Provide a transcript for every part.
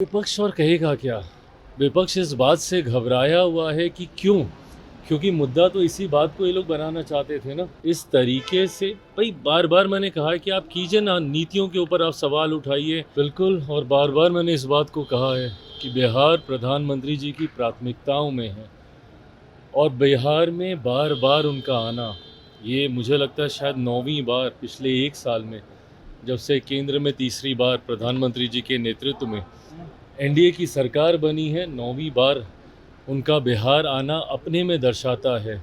विपक्ष और कहेगा क्या। विपक्ष इस बात से घबराया हुआ है कि क्यों, क्योंकि मुद्दा तो इसी बात को ये लोग बनाना चाहते थे ना, इस तरीके से। भाई बार बार मैंने कहा है कि आप कीजिए ना, नीतियों के ऊपर आप सवाल उठाइए, बिल्कुल। और बार बार मैंने इस बात को कहा है कि बिहार प्रधानमंत्री जी की प्राथमिकताओं में है और बिहार में बार बार उनका आना, ये मुझे लगता है शायद 9वीं बार पिछले 1 साल में, जब से केंद्र में तीसरी बार प्रधानमंत्री जी के नेतृत्व में एनडीए की सरकार बनी है, 9वीं बार उनका बिहार आना अपने में दर्शाता है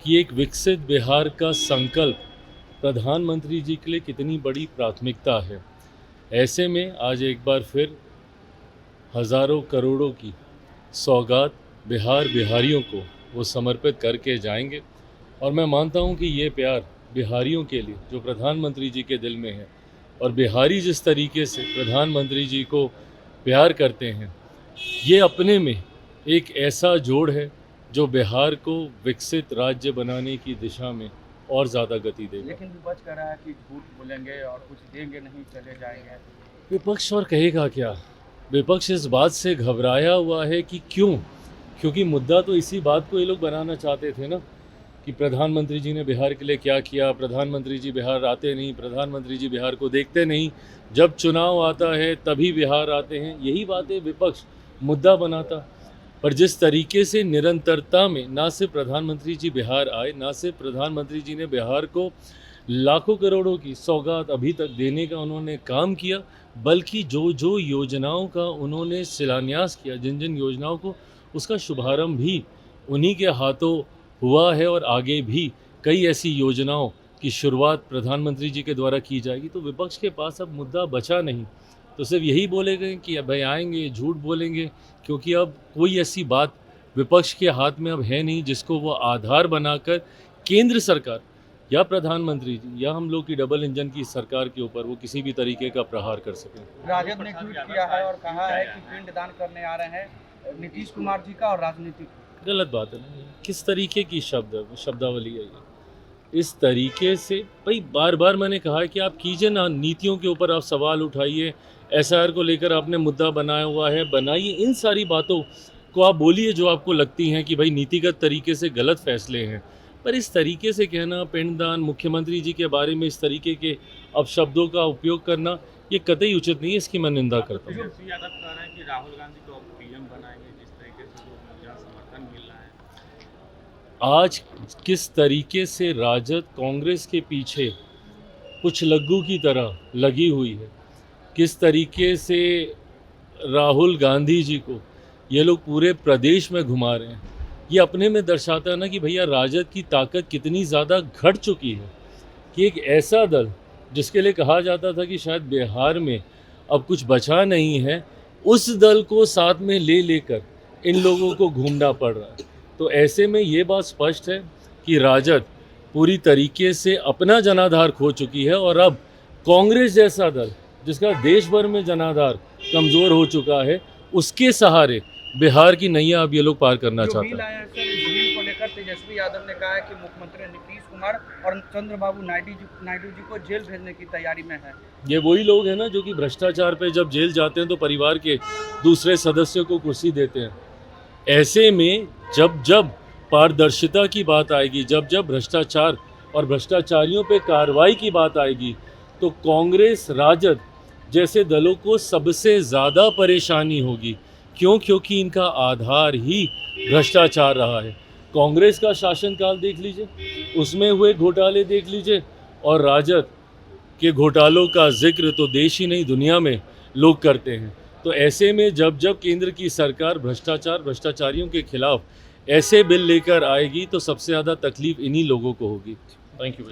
कि एक विकसित बिहार का संकल्प प्रधानमंत्री जी के लिए कितनी बड़ी प्राथमिकता है। ऐसे में आज एक बार फिर हज़ारों करोड़ों की सौगात बिहारियों को वो समर्पित करके जाएंगे। और मैं मानता हूँ कि ये प्यार बिहारियों के लिए जो प्रधानमंत्री जी के दिल में है, और बिहारी जिस तरीके से प्रधानमंत्री जी को प्यार करते हैं, ये अपने में एक ऐसा जोड़ है जो बिहार को विकसित राज्य बनाने की दिशा में और ज़्यादा गति देगा। लेकिन विपक्ष कह रहा है कि झूठ बोलेंगे और कुछ देंगे नहीं, चले जाएंगे। विपक्ष और कहेगा क्या। विपक्ष इस बात से घबराया हुआ है कि क्यों, क्योंकि मुद्दा तो इसी बात को ये लोग बनाना चाहते थे ना, कि प्रधानमंत्री जी ने बिहार के लिए क्या किया, प्रधानमंत्री जी बिहार आते नहीं, प्रधानमंत्री जी बिहार को देखते नहीं, जब चुनाव आता है तभी बिहार आते हैं। यही बातें विपक्ष मुद्दा बनाता। पर जिस तरीके से निरंतरता में ना सिर्फ प्रधानमंत्री जी बिहार आए, ना सिर्फ प्रधानमंत्री जी ने बिहार को लाखों करोड़ों की सौगात अभी तक देने का उन्होंने काम किया, बल्कि जो जो योजनाओं का उन्होंने शिलान्यास किया, जिन जिन योजनाओं को, उसका शुभारंभ भी उन्हीं के हाथों हुआ है। और आगे भी कई ऐसी योजनाओं की शुरुआत प्रधानमंत्री जी के द्वारा की जाएगी। तो विपक्ष के पास अब मुद्दा बचा नहीं, तो सिर्फ यही बोलेंगे कि अब भाई आएंगे, झूठ बोलेंगे, क्योंकि अब कोई ऐसी बात विपक्ष के हाथ में अब है नहीं जिसको वो आधार बनाकर केंद्र सरकार या प्रधानमंत्री जी या हम लोग की डबल इंजन की सरकार के ऊपर वो किसी भी तरीके का प्रहार कर सकें। राजद ने ट्वीट किया है और कहा है कि पिंडदान करने आ रहे हैं नीतीश कुमार जी का और राजनीतिक। गलत बात है ना, किस तरीके की शब्दावली है ये। इस तरीके से भाई बार बार मैंने कहा है कि आप कीजिए ना, नीतियों के ऊपर आप सवाल उठाइए, एसआईआर को लेकर आपने मुद्दा बनाया हुआ है, बनाइए, इन सारी बातों को आप बोलिए जो आपको लगती हैं कि भाई नीतिगत तरीके से गलत फैसले हैं। पर इस तरीके से कहना, पिंडदान, मुख्यमंत्री जी के बारे में इस तरीके के अपशब्दों का उपयोग करना, ये कतई उचित नहीं है, इसकी मैं निंदा करता हूँ। यादव कह रहे हैं कि राहुल गांधी को पीएम बनाएंगे, जिस तरीके से जो समर्थन मिल रहा है। आज किस तरीके से राजद कांग्रेस के पीछे कुछ लग्गू की तरह लगी हुई है, किस तरीके से राहुल गांधी जी को ये लोग पूरे प्रदेश में घुमा रहे हैं, ये अपने में दर्शाता है ना कि भैया राजद की ताकत कितनी ज़्यादा घट चुकी है। कि एक ऐसा दल जिसके लिए कहा जाता था कि शायद बिहार में अब कुछ बचा नहीं है, उस दल को साथ में ले लेकर इन लोगों को घूमना पड़ रहा है। तो ऐसे में ये बात स्पष्ट है कि राजद पूरी तरीके से अपना जनाधार खो चुकी है, और अब कांग्रेस जैसा दल जिसका देश भर में जनाधार कमज़ोर हो चुका है, उसके सहारे बिहार की नैया अब ये लोग पार करना चाहते हैं। इस बिल को लेकर तेजस्वी यादव ने कहा है कि मुख्यमंत्री नीतीश कुमार और चंद्रबाबू नायडू जी को जेल भेजने की तैयारी में है। ये वही लोग हैं ना जो कि भ्रष्टाचार पे जब जेल जाते हैं तो परिवार के दूसरे सदस्यों को कुर्सी देते हैं। ऐसे में जब जब पारदर्शिता की बात आएगी, जब जब भ्रष्टाचार और भ्रष्टाचारियों पे कार्रवाई की बात आएगी, तो कांग्रेस, राजद जैसे दलों को सबसे ज़्यादा परेशानी होगी। क्यों? क्योंकि इनका आधार ही भ्रष्टाचार रहा है। कांग्रेस का शासनकाल देख लीजिए, उसमें हुए घोटाले देख लीजिए, और राजद के घोटालों का जिक्र तो देश ही नहीं दुनिया में लोग करते हैं। तो ऐसे में जब जब केंद्र की सरकार भ्रष्टाचारियों के खिलाफ ऐसे बिल लेकर आएगी, तो सबसे ज़्यादा तकलीफ इन्हीं लोगों को होगी। Thank you.